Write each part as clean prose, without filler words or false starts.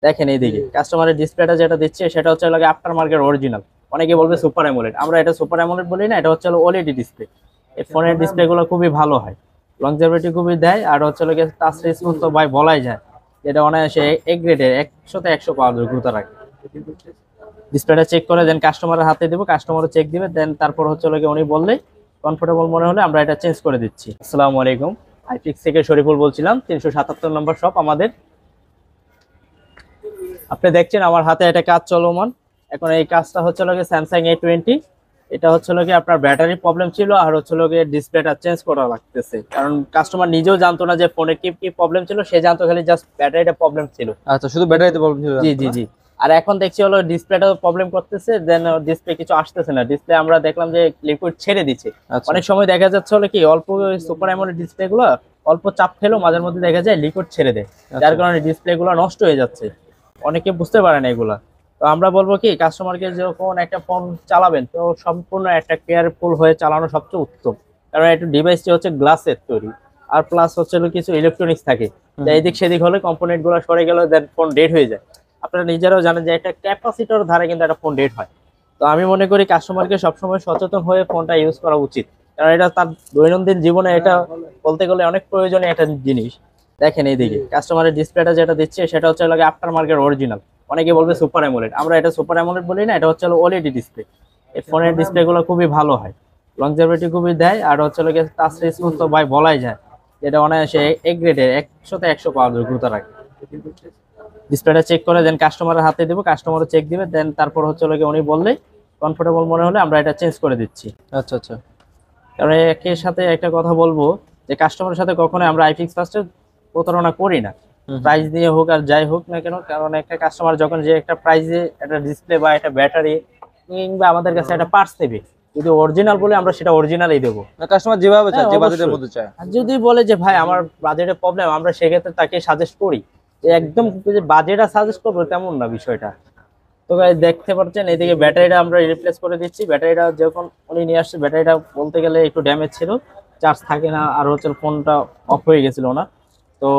দেখেন এইদিকে কাস্টমারের ডিসপ্লেটা যেটা দিচ্ছে সেটা হচ্ছে লাগে আফটার মার্কেট অরিজিনাল। অনেকে বলবে সুপার অ্যামোলেড, আমরা এটা সুপার অ্যামোলেড বলি না, এটা হচ্ছে ওএলইডি ডিসপ্লে। এই ফোনের ডিসপ্লে গুলো খুবই ভালো হয়, লংজিভিটি খুবই দেয়। আর হচ্ছে লাগে টাচ রেসপন্স তো ভাই বলাই যায়, এটা অনায়াসে এ গ্রেডের 100-তে 100 পাওয়া যায় দ্রুত রাখে। ডিসপ্লেটা চেক করে দেন কাস্টমারের হাতে দেবো, কাস্টমারও চেক দিবে, দেন তারপর হচ্ছে লাগে উনি বললে কমফোর্টেবল মনে হলে আমরা এটা চেঞ্জ করে দিচ্ছি। আসসালামু আলাইকুম, আইফিক্স থেকে শরীফুল বলছিলাম, 377 নম্বর শপ আমাদের। আপনি দেখছেন আমার হাতে একটা কাজ চলমান। এখন এই কাজটা হচ্ছে লাগে স্যামসাং A20। এটা হচ্ছে লাগে আপনার ব্যাটারি প্রবলেম ছিল, আর হচ্ছে লাগে ডিসপ্লেটা চেঞ্জ করা লাগতেছে, কারণ কাস্টমার নিজেও জানতো না যে ফোনে কি কি প্রবলেম ছিল, সে জানতো খালি জাস্ট ব্যাটারিটা প্রবলেম ছিল। আচ্ছা, শুধু ব্যাটারিতে প্রবলেম ছিল? জি জি জি। আর এখন দেখছি হলো ডিসপ্লেটাও প্রবলেম করতেছে, দেন ডিসপ্লে কিছু আসতেছে না। ডিসপ্লে আমরা দেখলাম যে লিকুইড ছেড়ে দিচ্ছে। আচ্ছা। অনেক সময় দেখা যাচ্ছে হলো কি অল্প সুপার অ্যামোলেড ডিসপ্লে গুলো অল্প চাপ খেলেও মাঝে মধ্যে দেখা যায় লিকুইড ছেড়ে দেয়, যার কারণে ডিসপ্লে গুলো নষ্ট হয়ে যাচ্ছে। অনেকে বুঝতে পারে না এগুলা। তো আমরা বলবো কি কাস্টমারকে যখন একটা ফোন চালাবেন তো সম্পূর্ণ একটা কেয়ারফুল হয়ে চালানো সবচেয়ে উত্তম, কারণ একটা ডিভাইসটি হচ্ছে গ্লাসের তৈরি, আর প্লাস হচ্ছে কিছু ইলেকট্রনিক্স থাকে, এদিক সেদিক হলে কম্পোনেন্ট গুলো সরে গেলে দেন ফোন ডেড হয়ে যায়। আপনারা নিজেরাও জানেন যে একটা ক্যাপাসিটর ধারে কিন্তু একটা ফোন ডেড হয়। তো আমি মনে করি কাস্টমারকে সবসময় সচেতন হয়ে ফোনটা ইউজ করা উচিত, কারণ এটা তার দৈনন্দিন জীবনে এটা বলতে গেলে অনেক প্রয়োজনীয় একটা জিনিস। দেখেন এইদিকে কাস্টমারের ডিসপ্লেটা যেটা দিচ্ছে সেটা হচ্ছে লাগে আফটার মার্কেট অরিজিনাল। অনেকে বলবে সুপার অ্যামোলেড, আমরা এটা সুপার অ্যামোলেড বলি না, এটা হচ্ছে ওএলইডি ডিসপ্লে। এই ফোনের ডিসপ্লে গুলো খুবই ভালো হয়, লংজিভিটি খুবই দেয়। আর হচ্ছে লাগে টাচ রেসপন্স তো ভাই বলাই যায়, যেটা অনায়াসে এ গ্রেডের 100-তে 100 পাওয়া যায় দ্রুত রাখে। ডিসপ্লেটা চেক করে দেন কাস্টমারের হাতে দেবো, কাস্টমারও চেক দিবে, দেন তারপর হচ্ছে লাগে উনি বললে কমফোর্টেবল মনে হলে আমরা এটা চেঞ্জ করে দিচ্ছি। আচ্ছা আচ্ছা। কারণ একের সাথে একটা কথা বলবো যে কাস্টমারের সাথে কখনোই আমরা আইফিক্স ফার্স্টে প্রতারণা করি না, প্রাইস দিয়ে হোক আর যাই হোক না কেন। কারণ একটা কাস্টমার যখন যে একটা প্রাইসে একটা ডিসপ্লে বা একটা ব্যাটারি কিংবা আমাদের কাছে একটা পার্টস নেবে, যদি অরিজিনাল বলে আমরা সেটা অরিজিনালই দেবো। কাস্টমার যেভাবে চায়, হ্যাঁ, যে বাজেটের অবশ্যই। মধ্যে চায়। আর যদি বলে যে ভাই আমার বাজেটের প্রবলেম, আমরা সেক্ষেত্রে তাকে সাজেস্ট করি যে একদম যে বাজেটটা সাজেস্ট করবো তেমন না বিষয়টা। তো guys দেখতে পাচ্ছেন এদিকে ব্যাটারিটা আমরা রিপ্লেস করে দিচ্ছি। ব্যাটারিটা যখন উনি নিয়ে আসছে, ব্যাটারিটা বলতে গেলে একটু ড্যামেজ ছিল, চার্জ থাকে না, আর হচ্ছে ফোনটা অফ হয়ে গেছিল না। তো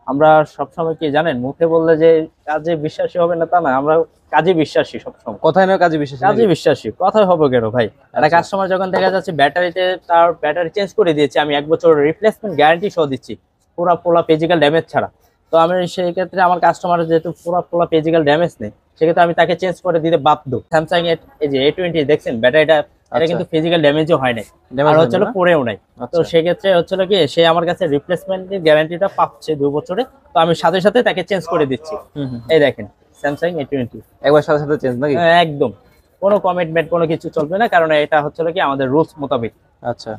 আমরা সবসময় কি জানেন, মুখে বললে যে কাজে বিশ্বাসী হবে না তা না, আমরা কাজে বিশ্বাসী সবসময়। কথায় নয় কাজে বিশ্বাস কাজে বিশ্বাসী কথাই হবে কেন ভাই। একটা আচ্ছা। কাস্টমার যখন দেখা যাচ্ছে ব্যাটারিতে তার ব্যাটারি চেঞ্জ করে দিয়েছে, আমি 1 বছর রিপ্লেসমেন্ট গ্যারান্টি সহ দিচ্ছি পুরা পোলা ফিজিক্যাল ড্যামেজ ছাড়া। তো আমি সেই ক্ষেত্রে আমার কাস্টমার যেহেতু পুরা পোলা ফিজিক্যাল ড্যামেজ নেই, সেক্ষেত্রে আমি তাকে চেঞ্জ করে দিতে বাধ্য। স্যামসাং এর এই যে A20 দেখছেন ব্যাটারিটা, এটা কিন্তু ফিজিক্যাল ড্যামেজও হয় নাই, আর হচ্ছে পড়েও নাই। তো সেক্ষেত্রে হচ্ছিল কি সে আমার কাছে রিপ্লেসমেন্টের গ্যারান্টিটা পাচ্ছে 2 বছরে, তো আমি সাথে সাথে তাকে চেঞ্জ করে দিচ্ছি। এই দেখেন স্যামসাং A20 একবার সাথে সাথে চেঞ্জ নাকি? একদম কোনো কমিটমেন্ট কোনো কিছু চলবে না, কারণ এটা হচ্ছে কি আমাদের রুলস মোতাবেক। আচ্ছা।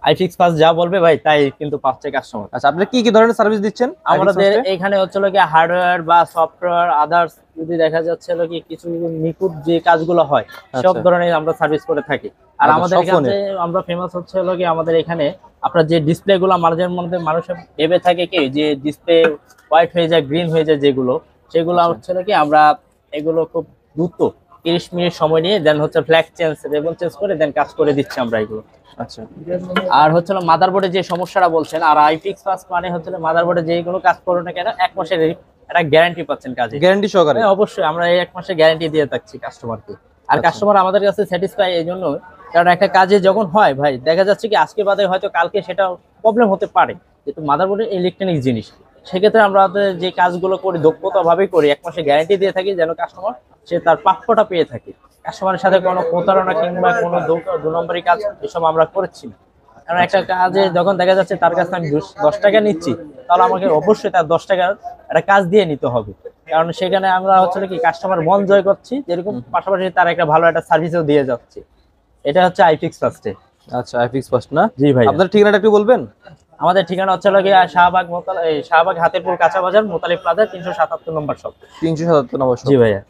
আইফিক্স ফার্স্ট যা বলবে ভাই তাই কিন্তু পাচ্ছে কাস্টমার। আচ্ছা, আপনি কি কি ধরনের সার্ভিস দিচ্ছেন আমাদের এখানে হচ্ছে কি হার্ডওয়্যার বা সফটওয়্যার আদার্স যদি দেখা যাচ্ছে কি কিছু নিখুঁত যে কাজগুলো হয় সব ধরনের আমরা সার্ভিস করে থাকি। আর আমাদের এখানে আমরা ফেমাস হচ্ছে কি আমাদের এখানে আপনার যে ডিসপ্লে গুলো মাঝে মধ্যে মানুষের ভেবে থাকে কি যে ডিসপ্লে হোয়াইট হয়ে যায়, গ্রিন হয়ে যায়, যেগুলো সেগুলো হচ্ছে কি আমরা এগুলো খুব দ্রুত 30 মিনিট সময় নিয়ে দেন হচ্ছে ফ্ল্যাগ চেঞ্জ রেবন চেঞ্জ করে দেন কাজ করে দিচ্ছি আমরা এগুলো। আচ্ছা। আর হচ্ছে মাদারবোর্ডে যে সমস্যাটা বলছেন, আর আইফিক্স ফার্স্ট মানে হচ্ছে মাদারবোর্ডে যে কোনো কাজ করো না কেন 1 মাসের একটা গ্যারান্টি পাচ্ছেন কাজে, গ্যারান্টি সহকারে। অবশ্যই আমরা এই 1 মাসের গ্যারান্টি দিয়ে থাকছি কাস্টমারকে। আর কাস্টমার আমাদের কাছে স্যাটিসফাই এই জন্য, কারণ একটা কাজে যখন হয় ভাই দেখা যাচ্ছে কি আজকে বাদে হয়তো কালকে সেটা প্রবলেম হতে পারে, যেহেতু মাদারবোর্ডের ইলেকট্রনিক জিনিস। সেক্ষেত্রে আমরা যে কাজগুলো করি দক্ষতা ভাবেই করি, 1 মাসের গ্যারান্টি দিয়ে থাকি যেন কাস্টমার সে তার প্রাপ্যটা পেয়ে থাকে। কাস্টমারের সাথে কোনো প্রতারণা কিংবা কোনো 2 নম্বরই কাজ এসব আমরা করছি না। কারণ একটা কাজে যখন দেখা যাচ্ছে তার কাছে আমি 10 টাকা নিচ্ছি, তাহলে আমাকে অবশ্যই তার 10 টাকার একটা কাজ দিয়ে নিতে হবে, কারণ সেখানে আমরা হচ্ছে কি কাস্টমার মন জয় করছি, যেরকম পাশাপাশি তার একটা ভালো একটা সার্ভিসও দিয়ে যাচ্ছি। এটা হচ্ছে আইফিক্স ফার্স্টে। আচ্ছা, আইফিক্স ফার্স্ট না? জি ভাই। আপনার ঠিকানাটা একটু বলবেন? আমাদের ঠিকানা হচ্ছে শাহবাগ হাতিরপুল কাঁচা বাজার, মোতালিব প্লাজা, 377 নম্বর শপ। 377 নম্বর শপ। জি ভাইয়া।